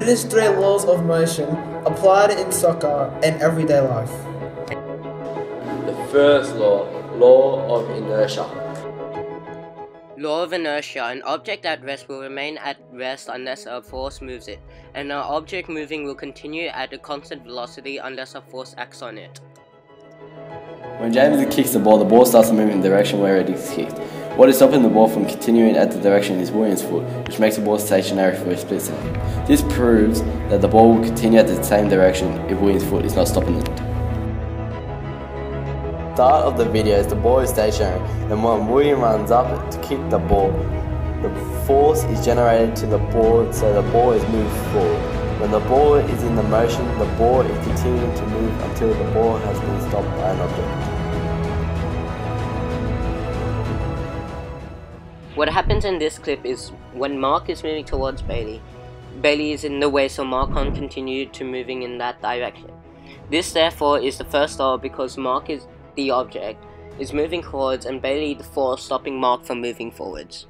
It is three laws of motion applied in soccer and everyday life. The first law of inertia. Law of inertia. An object at rest will remain at rest unless a force moves it, and an object moving will continue at a constant velocity unless a force acts on it. When James kicks the ball starts to move in the direction where it is kicked. What is stopping the ball from continuing at the direction is William's foot, which makes the ball stationary for a split second. This proves that the ball will continue at the same direction if William's foot is not stopping it. Start of the video is the ball is stationary, and when William runs up to kick the ball, the force is generated to the ball, so the ball is moved forward. When the ball is in the motion, the ball is continuing to move until the ball has been stopped by an object. What happens in this clip is when Mark is moving towards Bailey, Bailey is in the way, so Mark can't continue to moving in that direction. This therefore is the first law because Mark is the object, is moving forwards and Bailey the force stopping Mark from moving forwards.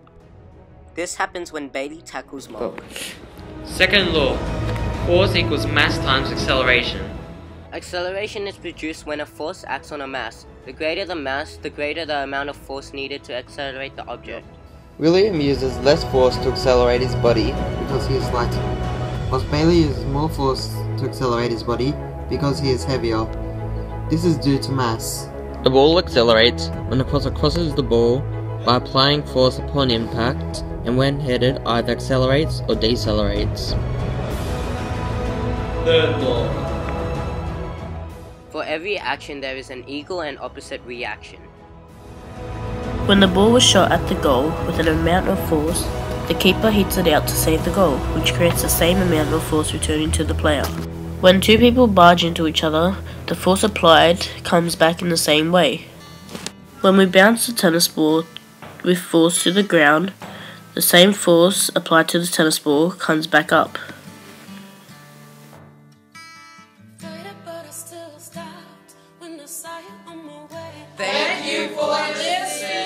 This happens when Bailey tackles Mark. Second law, force equals mass times acceleration. Acceleration is produced when a force acts on a mass. The greater the mass, the greater the amount of force needed to accelerate the object. William uses less force to accelerate his body because he is lighter, whilst Bailey uses more force to accelerate his body because he is heavier. This is due to mass. The ball accelerates when the crosser crosses the ball by applying force upon impact, and when headed either accelerates or decelerates. Third law. For every action there is an equal and opposite reaction. When the ball was shot at the goal with an amount of force, the keeper hits it out to save the goal, which creates the same amount of force returning to the player. When two people barge into each other, the force applied comes back in the same way. When we bounce the tennis ball with force to the ground, the same force applied to the tennis ball comes back up. Thank you for listening.